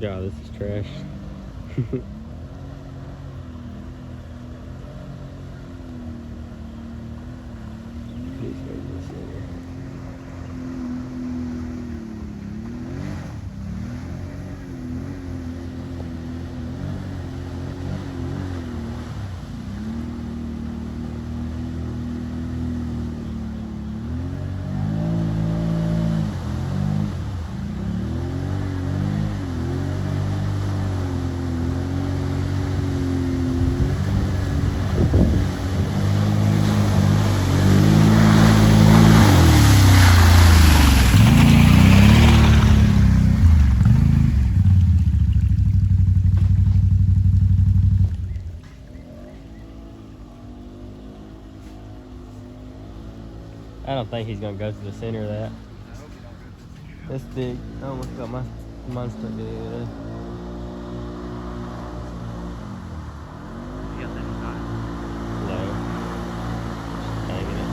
God, this is trash. I don't think he's gonna go to the center of that. That's big. I almost got mine stuck to the other. You got that shot? No. Just hanging it.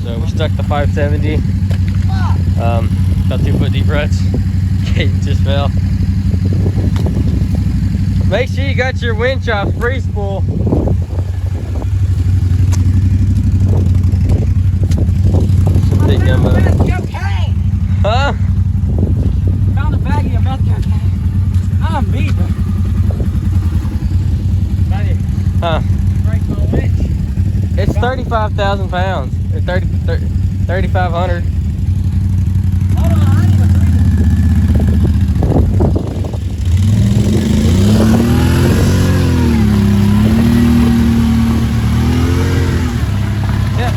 So we stuck the 570. About 2 foot deep ruts. Caden just fell. Make sure you got your winch off free spool. Some big gumbo. Huh? Found a baggie of meth cocaine. I'm beeping. Huh? Break my winch. It's 35,000 pounds. Or 3,500. Hold on, I need a breather. Yep,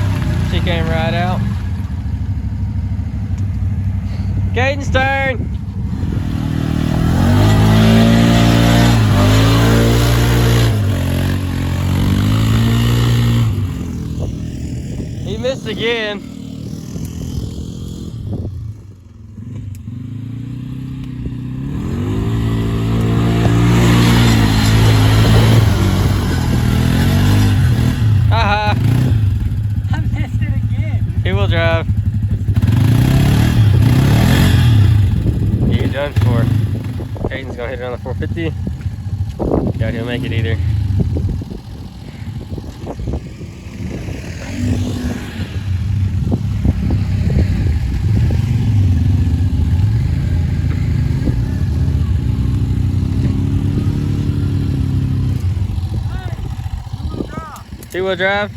she came right out. Caden's turn. He missed again. Haha. I missed it again. He will drive. You're done for. Caden's gonna hit it on the 450. Doubt he'll make it either. Two-wheel drive.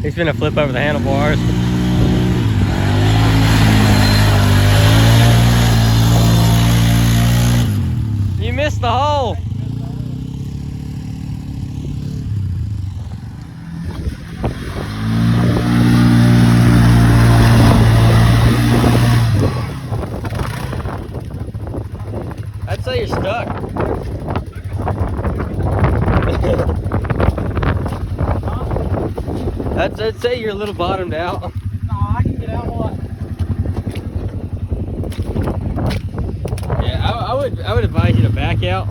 He's gonna flip over the handlebars. You missed the hole. I'd say you're stuck. I'd say you're a little bottomed out. No, I can get out what? Yeah, I would advise you to back out.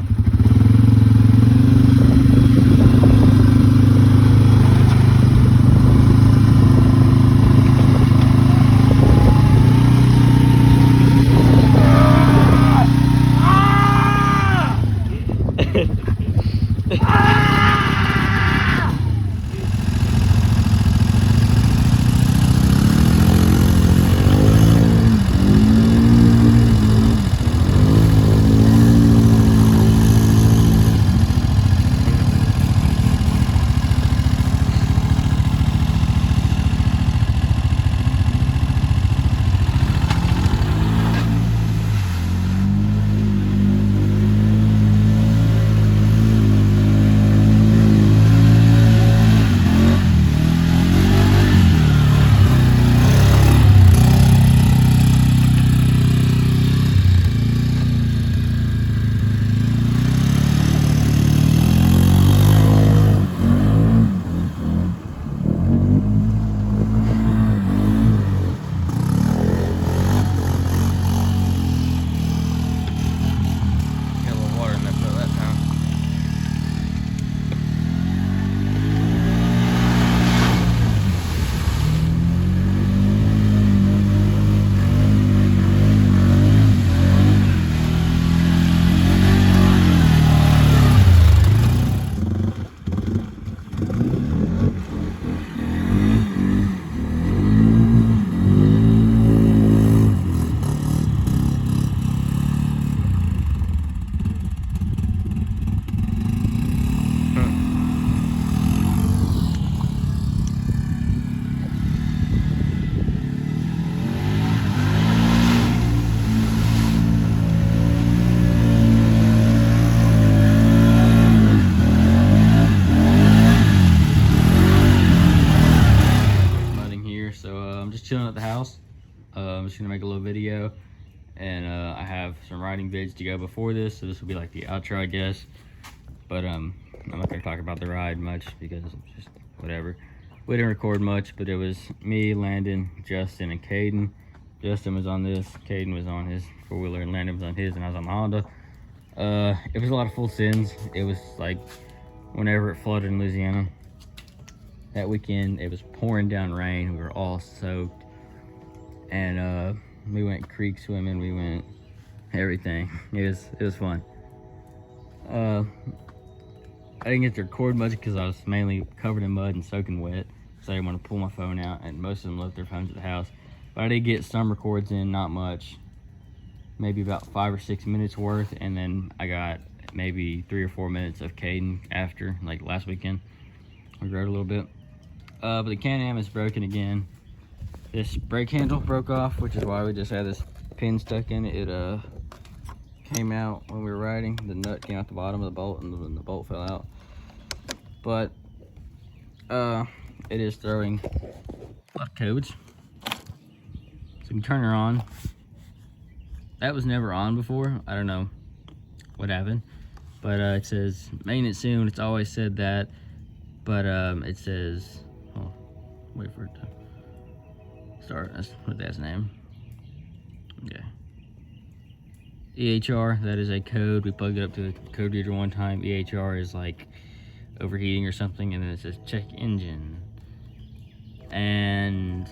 just chilling at the house. I'm just gonna make a little video, and I have some riding vids to go before this, so this will be like the outro, I guess. But I'm not gonna talk about the ride much because it's just whatever. We didn't record much, but it was me, Landon, Justin, and Caden. Justin was on this, Caden was on his four-wheeler, and Landon was on his, and I was on the Honda. It was a lot of full sends. It was like whenever it flooded in Louisiana that weekend, it was pouring down rain. We were all soaked, and we went creek swimming. We went everything. It was fun. I didn't get to record much because I was mainly covered in mud and soaking wet, so I didn't want to pull my phone out, and most of them left their phones at the house. But I did get some records in, not much, maybe about 5 or 6 minutes worth, and then I got maybe 3 or 4 minutes of Caden after, like last weekend. We rode a little bit. But the Can-Am is broken again. This brake handle broke off, which is why we just had this pin stuck in it. It came out when we were riding. The nut came out the bottom of the bolt, and the bolt fell out. But it is throwing a lot of codes. So you can turn her on. That was never on before. I don't know what happened, but it says maintenance soon. It's always said that, but it says, oh, wait for it to start. Let's put that's name. Okay. EHR, that is a code. We plugged it up to the code reader one time. EHR is like overheating or something, and then it says check engine. And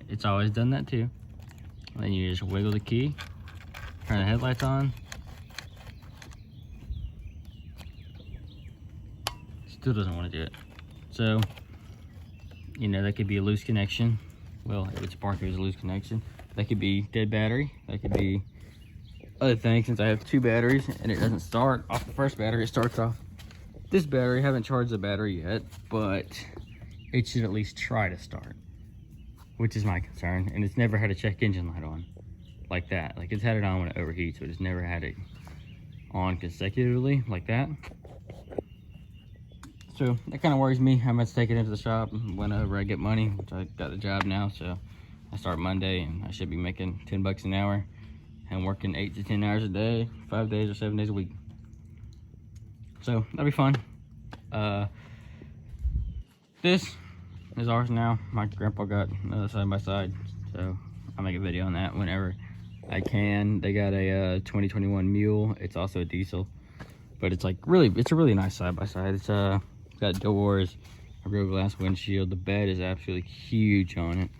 it's always done that too. Then you just wiggle the key, turn the headlights on. Still doesn't want to do it. So, you know, that could be a loose connection. Well, it would spark if it was a loose connection. That could be dead battery. That could be other things. Since I have 2 batteries and it doesn't start off the first battery, it starts off this battery. I haven't charged the battery yet, but it should at least try to start, which is my concern. And it's never had a check engine light on like that. Like, it's had it on when it overheats, but it's never had it on consecutively like that. So that kind of worries me. I might take it into the shop whenever I get money, which I got a job now, so I start Monday and I should be making 10 bucks an hour and working 8 to 10 hours a day, 5 days or 7 days a week. So that'll be fun. This is ours now. My grandpa got another side by side, so I'll make a video on that whenever I can. They got a 2021 Mule. It's also a diesel, but it's like it's a really nice side by side. It's got doors, a real glass windshield. The bed is absolutely huge on it.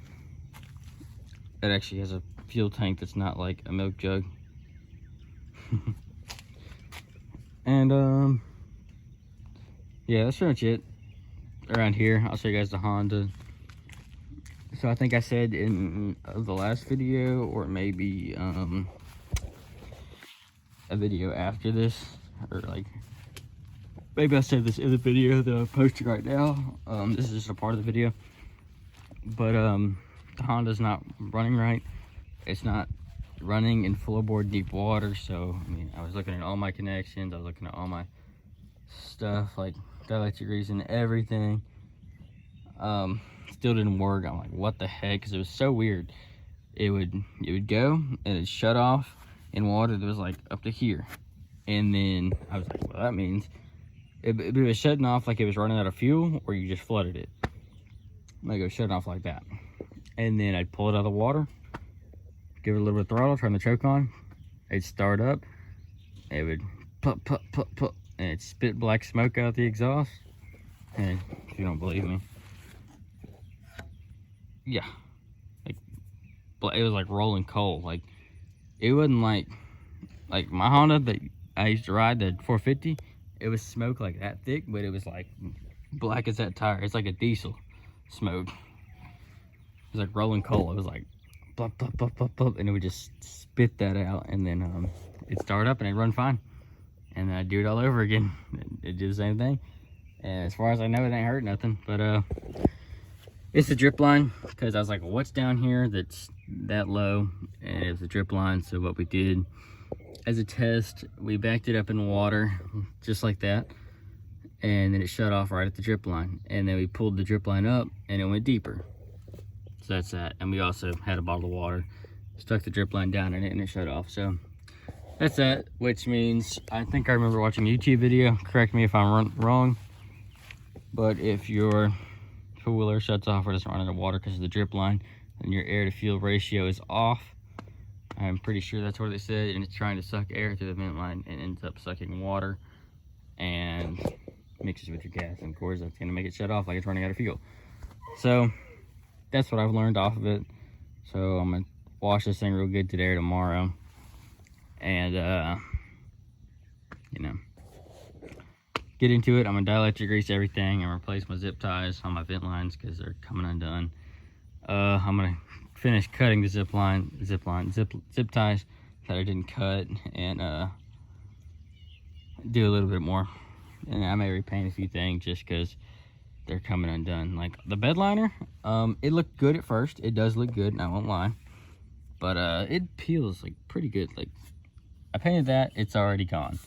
It actually has a fuel tank that's not like a milk jug. And yeah, that's pretty much it around here. I'll show you guys the Honda. So I think I said in the last video, or maybe a video after this, or like maybe I said this in the video that I'm posting right now. This is just a part of the video, but the Honda's not running right. It's not running in floorboard deep water. So I mean, I was looking at all my connections, I was looking at all my stuff, like dielectric grease and everything. Still didn't work. I'm like, what the heck? Because it was so weird. It would go and it'd shut off in water that was like up to here, and then I was like, well, that means it was shutting off like it was running out of fuel, or you just flooded it. Like, it was shutting off like that, and then I'd pull it out of the water, give it a little bit of throttle, turn the choke on, it'd start up, it would put, and it'd spit black smoke out the exhaust. And if you don't believe me, yeah, like it was like rolling coal. Like, it wasn't like my Honda that I used to ride, the 450. It was smoke like that thick, but it was like black as that tire. It's like a diesel smoke. It was like rolling coal. It was like plop, plop, plop, plop, plop, and it would just spit that out, and then it'd start up and it'd run fine, and then I'd do it all over again. It'd do the same thing, and as far as I know, it ain't hurt nothing. But it's the drip line, because I was like, well, what's down here that's that low? And it was the drip line. So what we did as a test, we backed it up in water just like that, and then it shut off right at the drip line. And then we pulled the drip line up and it went deeper. So that's that. And we also had a bottle of water, stuck the drip line down in it, and it shut off. So that's that, which means I think I remember watching a YouTube video. Correct me if I'm wrong, but if your two-wheeler shuts off or doesn't run out of water because of the drip line, then your air to fuel ratio is off. I'm pretty sure that's what they said, and it's trying to suck air through the vent line and ends up sucking water and mixes with your gas, and of course that's going to make it shut off like it's running out of fuel. So that's what I've learned off of it. So I'm going to wash this thing real good today or tomorrow, and you know, get into it. I'm going to dielectric grease everything and replace my zip ties on my vent lines because they're coming undone. I'm going to finish cutting the zip ties that I didn't cut, and do a little bit more. And I may repaint a few things just because they're coming undone. Like the bed liner, it looked good at first. It does look good, and I won't lie, but it peels like pretty good. Like I painted that, it's already gone.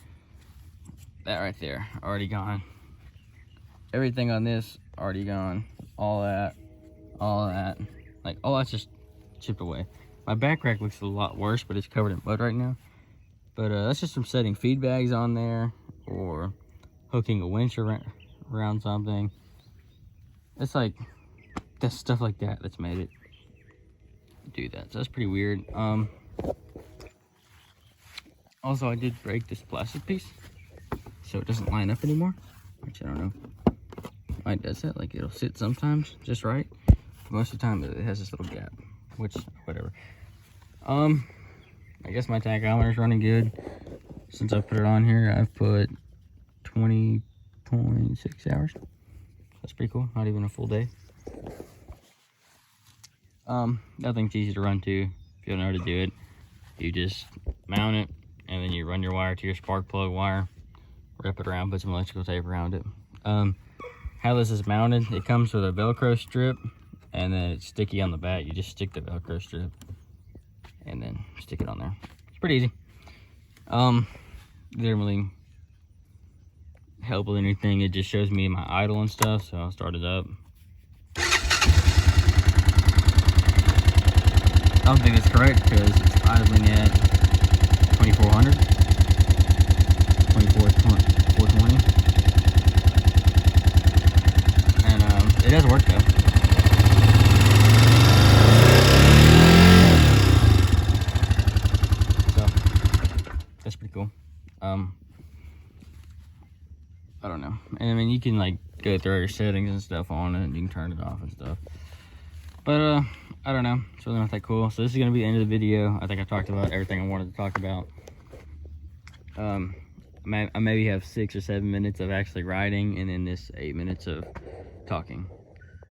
That right there, already gone. Everything on this already gone. All that, like all that's just chipped away. My back rack looks a lot worse, but it's covered in mud right now. But that's just from setting feed bags on there or hooking a winch around something. It's like that's stuff like that that's made it do that. So that's pretty weird. Also, I did break this plastic piece, so it doesn't line up anymore, which I don't know why it does that. Like it'll sit sometimes just right, but most of the time it has this little gap, which whatever. I guess my tachometer is running good. Since I put it on here, I've put 20.6 hours. That's pretty cool. Not even a full day. That thing's easy to run to. If you don't know how to do it, you just mount it, and then you run your wire to your spark plug wire, wrap it around, put some electrical tape around it. How this is mounted, it comes with a Velcro strip, and then it's sticky on the back. You just stick the Velcro strip and then stick it on there. It's pretty easy. Didn't really help with anything. It just shows me my idle and stuff, so I'll start it up. I don't think it's correct because it's idling at 2400, 420, and it does work though. That's pretty cool. I don't know. And I mean, you can like go through your settings and stuff on it, and you can turn it off and stuff. But I don't know. It's really not that cool. So this is gonna be the end of the video. I think I talked about everything I wanted to talk about. I maybe have 6 or 7 minutes of actually riding, and then this 8 minutes of talking.